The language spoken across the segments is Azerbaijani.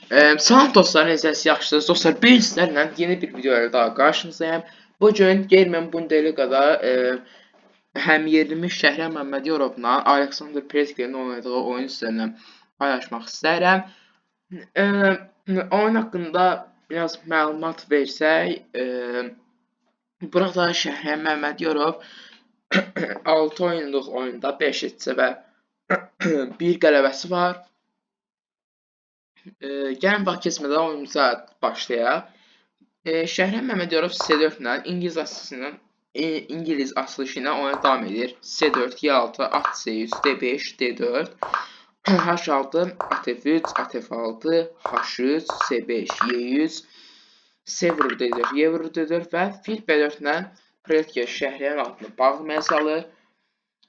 Salam dostlar, necəsiniz? Yaxşısınız? Dostlar, ben sizlərlə yeni bir video ilə daha qarşınızdayım. Bugün German Bundesliqada həm yerlimiz Şəhriyar Məmmədiyorovla Aleksandr Preskinin oynadığı oyun sizlərlə paylaşmaq istəyirəm. Oyun haqqında biraz məlumat versək, burada Şəhriyar Məmmədiyorov 6 oyunluq oyunda 5 etsə və 1 qələbəsi var. Gəlin vaxt keçmədən oyunumuza başlayaq. Şəhriyar Məmmədiyorov C4 ilə İngiliz açılışı ilə oyuna davam edir. C4, Y6, at C3, D5, D4, H6, AT3, AT6, H3, C5, Y3, C vurur D4, Y vurur D4 və fil B4 ilə Pretke Şəhriyarın altını bağlamaya salır.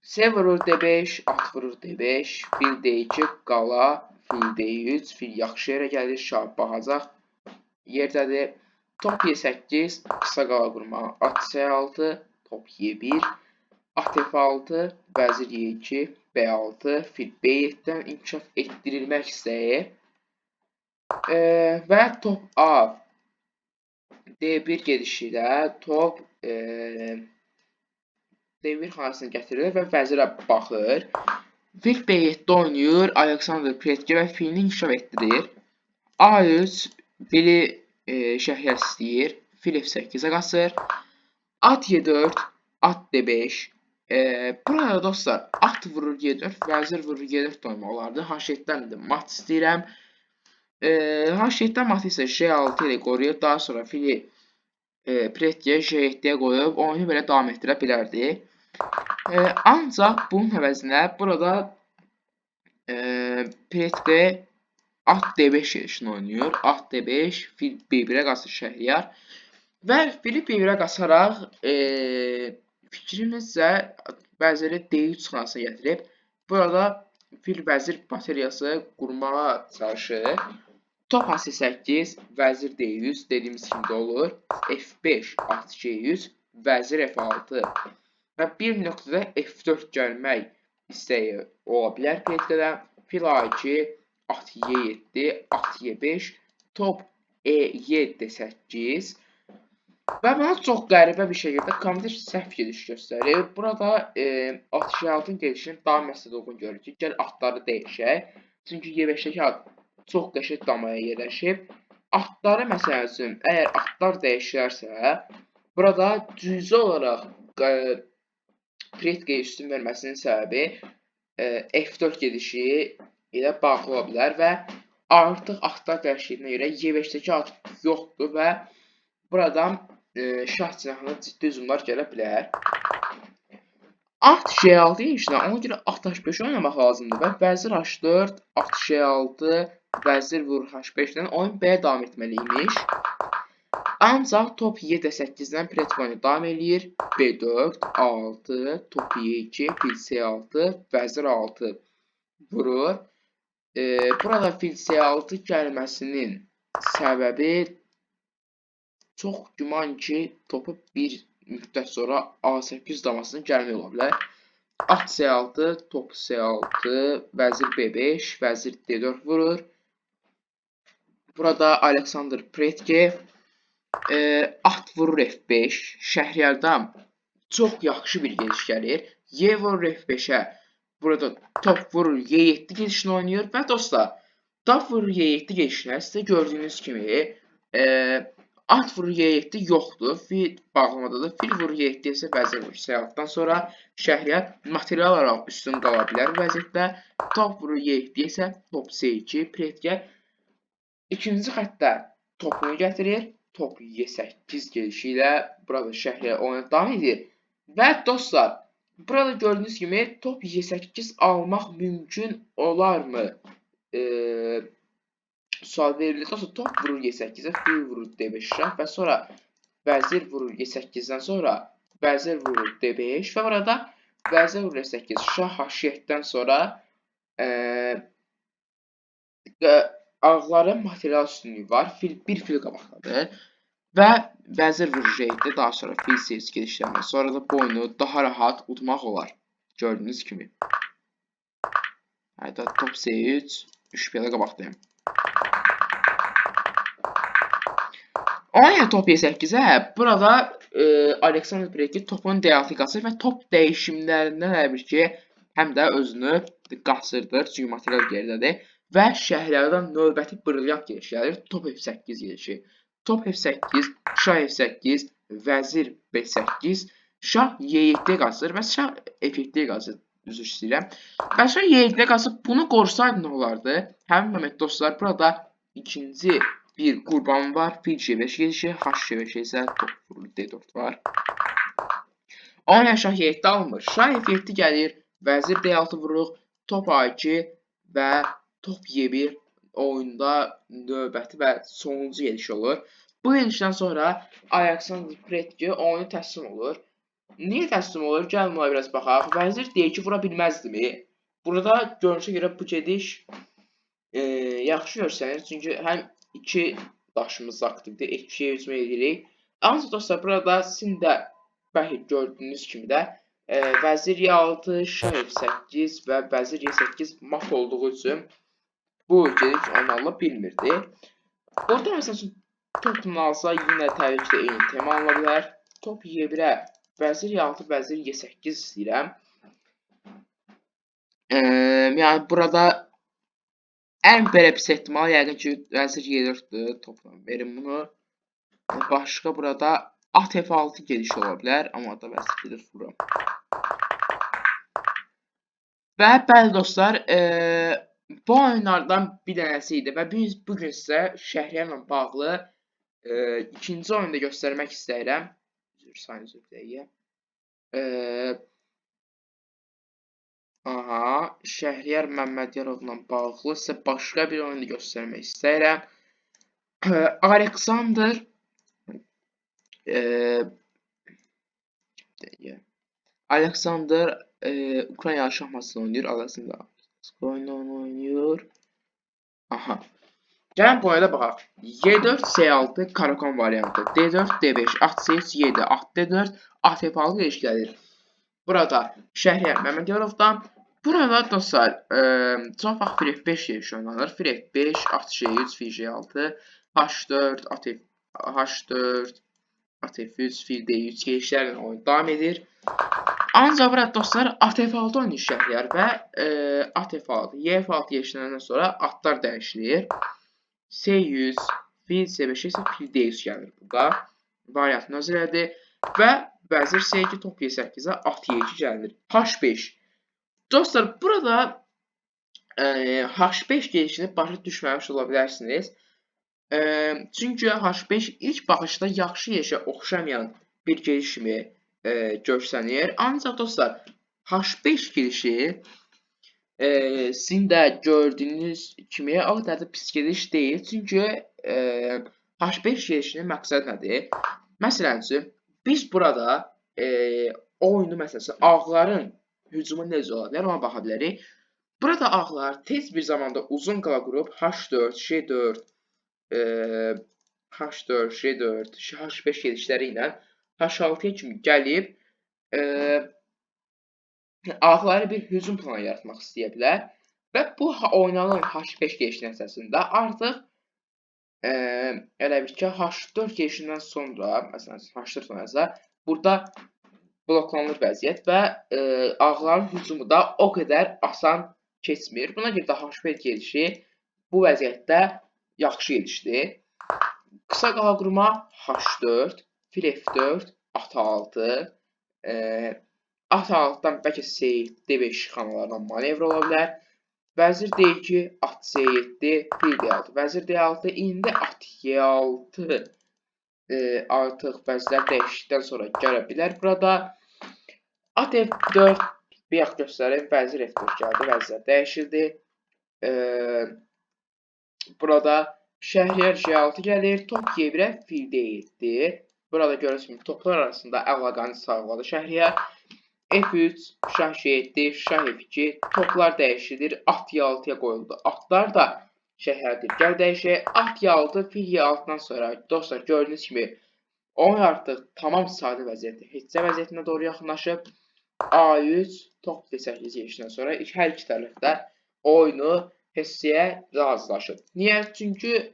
C vurur D5, at vurur D5, fil D2, qala, fil D3, fil yaxşı yerə gəlir, şah baxacaq yerdədir. Top Y8, qısa qala qurmağı, at C6, top Y1, at F6, vəzir Y2, B6, fil B7-dən inkişaf etdirilmək istəyir. Və top A, D1 gedişi ilə top D1 xanasını gətirir və vəzirə baxır. Fil B7 oynayır, Aleksandr Pretke və filini inkişaf etdirir. A3 fili Şəhriyar istəyir, fil F8-ə qaçır. At Y4, at D5. Burada dostlar, at vurur Y4, vəzir vurur Y4 oynamaq olardı. H7-dən də mat istəyirəm. H7-dən matı isə J6 ilə qoruyub, daha sonra fili Pretke J7-yə qoyub oyunu belə davam etdirə bilərdi. Ancaq bunun əvəzinə burada Pretke at D5 gedişini oynayır. At D5, fil B1-ə qaçır Şəhriyar. Və fili B1-ə qaçaraq fikrimizcə vəziri D3 xanasına gətirib. Burada fil vəzir bateriyası qurmağa çalışır. Top A8, vəzir D100 dediyimiz kimi də olur. F5, at G100, vəzir F6 və bir nöqtədə F4 gəlmək istəyi ola bilər Pretke'də. Fil A2, at Y7, at Y5, top E7 D8 və buna çox qəribə bir şəkildə kompüter səhv gediş göstərir. Burada at J6-ın gedişini daha məsələ uyğun görür ki, gəl atları dəyişək. Çünki Y5-dəki at çox qəşəng damaya yerləşib. Atları məsəl üçün, əgər atlar dəyişilərsə, burada cüzi olaraq Pretke'yə üstün verməsinin səbəbi F4 gedişi ilə bağlı ola bilər və artıq atlar dəyişdiyinə görə Y5-dəki at yoxdur və buradan şah cinahına ciddi hücumlar gələ bilər. At J6 işinə ona görə at H5 oynamaq lazımdır və vəzir H4, at J6, vəzir vurur H5 ilə oyun belə davam etməliymiş. Ancaq top Y8-dən Pretke oyunu davam eləyir. B4, A6, top Y2, fil C6, vəzir 6 vurur. Burada fil C6 gəlməsinin səbəbi çox güman ki, topu bir müddət sonra A8 damasının gəlmək ola bilər. At C6, top C6, vəzir B5, vəzir D4 vurur. Burada Aleksandr Pretke at vurur F5, Şəhriyardan çox yaxşı bir gediş gəlir. Y vurur F5-ə, burada top vurur Y7 gedişini oynayır və dostlar, top vurur Y7 gedişinə sizə gördüyünüz kimi at vurur Y7 yoxdur, fil bağlamadadır. Fil vurur Y7 isə vəzir vurur C6-dan sonra Şəhriyar material olaraq üstün qala bilər vəziyyətdə. Top vurur Y7 isə top C2, Pretke ikinci xəttdə topunu gətirir. Top Y8 gedişi ilə burada Şəhriyar oyuna davam edir. Və dostlar, burada gördüyünüz kimi top Y8 almaq mümkün olarmı? Sual verilir. Dostlar, top vurur Y8-ə, fil vurur D5 şah və sonra vəzir vurur Y8-dən sonra vəzir vurur D5 və burada vəzir vurur E8, şah H7-dən sonra ağların material üstünlüyü var. Bir fil qabaqdadır. Və vəzir vurur J7, daha sonra fil C3 gedişlərindən sonra da bu oyunu daha rahat udmaq olar. Gördüyünüz kimi. Hətta top C3, 3 piyadə qabaqdayım. Aya top Y8'ə burada Aleksandr Breki topun D6 qasır və top dəyişimlərindən elə bil ki, həm də özünü qasırdır, çünki material geridədir və şəhərlərdən növbəti brilliant giriş gəlir. Top F8 girişi. Top F8, şah F8, vəzir B8, şah Y7 qasır və şah F7 qasır. Üzr istəyirəm. Və şah Y7 qasır. Bunu qorsaydı nə olardı? Həmin moment dostlar burada ikinci bir qurban var. Fil G5 gedişi, H G5 isə top vurur, D4 var. Aya şah Y7 alınmır. Şah F7 gəlir, vəzir D6 vururuq, top A2 və top Y1 oyunda növbəti və sonuncu gediş olur. Bu gedişdən sonra Aleksandr Pretki oyunu təslim olur. Niyə təslim olur? Gəlin buna biraz baxaq. Vəzir D2 vura bilməzdimi? Burada görünüşə görə bu gediş yaxşı görsənir. Çünki həm iki daşımız aktivdir. Eşiyə hücum edirik. Ancaq dostlar burada sizin də bəlkə gördüyünüz kimi də vəzir Y6, şah F8 və vəzir Y8 mat olduğu üçün bu gediş oynanıla bilmirdi. Burada məsəl üçün topunu alsa yenə təbii ki də eyni tema alına bilər. Top Y1-ə vəzir Y6, vəzir Y8 istəyirəm. Yəni burada ən belə pis ehtimal yəqin ki vəzir Y4-dür. Topla verin bunu. Başqa burada at F6 gedişi ola bilər, amma da vəzir Y4 vururam. Və bəli dostlar, bu oyunlardan bir dənəsi idi və biz bugün sizə Şəhriyarla bağlı ikinci oyunda göstərmək istəyirəm. Üzr deyək. Şəhriyar Məmmədyarovla bağlı sizə başqa bir oyunu göstərmək istəyirəm. Aleksandr Ukrayna şahmatını oynayır. Aleksandr oynuyor. Gəlin bu oyuna baxaq. Y4, C6, Karakon variantı. D4, D5, at C3, 7, at D4, at F6 gediş gəlir. Burada Şəhriyar Məmmədyarovdan. Burada dostlar, çox vaxt fil F5 gedişi oynanır. Fil F5, at C3, fil G6, H4, at F3, fil D3 gedişlərlə oyun davam edir. Ancaq burada dostlar, at F6 oynayır Şəhriyar və at F6, Y6 gedişlərindən sonra atlar dəyişilir. C100, fil C5 isə fil D3 gəlir burada. Variant nəzərədir və vəzir C2, top Y8-ə at Y2 gəlir. H5. Dostlar, burada H5 gedişini başa düşməmiş ola bilərsiniz. Çünki H5 ilk baxışda yaxşı gedişə oxşamayan bir gediş kimi görsənir. Ancaq dostlar, H5 gedişi sizin də gördüyünüz kimi o qədər də pis gediş deyil. Çünki H5 gedişinin məqsədi nədir? Məsələn üçün, biz burada oyunu məsələn ağların hücumu necə ola bilər, ona baxa bilərik. Burada ağlar tez bir zamanda uzun qala qurub H4, Ş4, H4, Ş4, H5 gedişləri ilə H6-ya kimi gəlib ağları bir hücum planı yaratmaq istəyə bilər və bu oynanan H5 gedişinin əsasında artıq elə bir ki H4 gedişindən sonra, məsələn H4 oynasa, burada bloklanır vəziyyət və ağların hücumu da o qədər asan keçmir. Buna görə də H5 gedişi bu vəziyyətdə yaxşı gedişdir. Qısa qala qurma H4, fil F4, at 6, at 6-dan bəlkə C7, D5 xanalarından manevr ola bilər. Vəzir D2, at C7, fil D6, vəzir D6, indi at Y6 artıq vəzirlər dəyişdikdən sonra gələ bilər burada. At F4, bir yax göstərim, vəzir F4 gəldi, vəzirlər dəyişildi. Burada Şəhriyar G6 gəlir, top Y1-ə fil D7. Burada görürsünüz toplar arasında əlaqəni sağladı Şəhriyar. F3, şah G7, şah F2, toplar dəyişilir, at Y6-ya qoyuldu. Atlar da Şəhriyardır. Gəl dəyişək, at Y6, fil Y6-dan sonra dostlar gördüyünüz kimi oyun artıq tamam sadə vəziyyətdə, heçsə vəziyyətinə doğru yaxınlaşıb. A3, top D8 gedişindən sonra hər iki tərəf də oyunu heçsəyə razılaşıb. Niyə? Çünki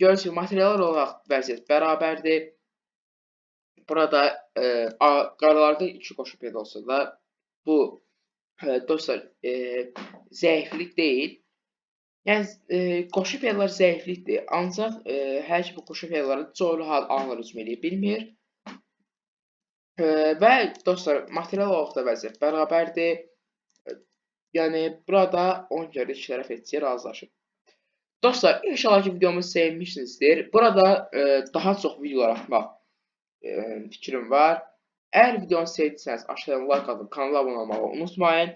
Görürsünüz ki, materiallar olaraq vəziyyət bərabərdir. Burada qaralarda 2 qoşu peyda olsa da bu dostlar zəiflik deyil. Yəni qoşu peydalar zəiflikdir. Ancaq hər ki bu qoşu peydaları çoxlu anlar hücum edə bilmir. Və dostlar material olaraq da vəziyyət bərabərdir. Yəni burada 10 görə iki tərəf etkiyə razılaşıb. Dostlar, inşallah ki videomu sevmişsinizdir. Burada daha çox videolar atmaq fikrim var. Əgər videonu sevdiyseniz aşağıdan like atın, kanala abunə olmağı unutmayın.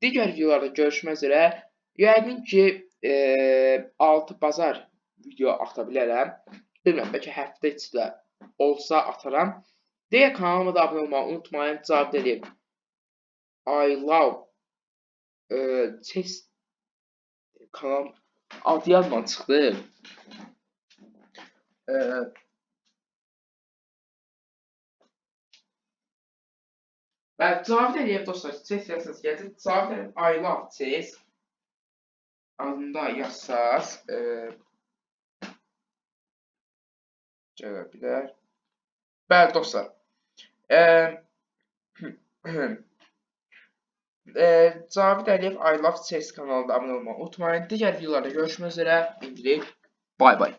Digər videolarda görüşmək üzrə. Yəqin ki 6 bazar video ata bilərəm. Bilmirəm, bəlkə həftə içi də olsa ataram. Digər kanalıma da abunə olmağı unutmayın. Cavid Əliyev I love chess kanal adı yazmadan çıxdı. Və Cavid Əliyev dostlar, chess yazsanız gələcək. Cavid Əliyev I love chess adında yazsaz gələ bilər. Bəli dostlar. Cavid Əliyev I love chess kanalında abunə olmağı unutmayın. Digər videolarda görüşmək üzrə. İndilik. Bay bay.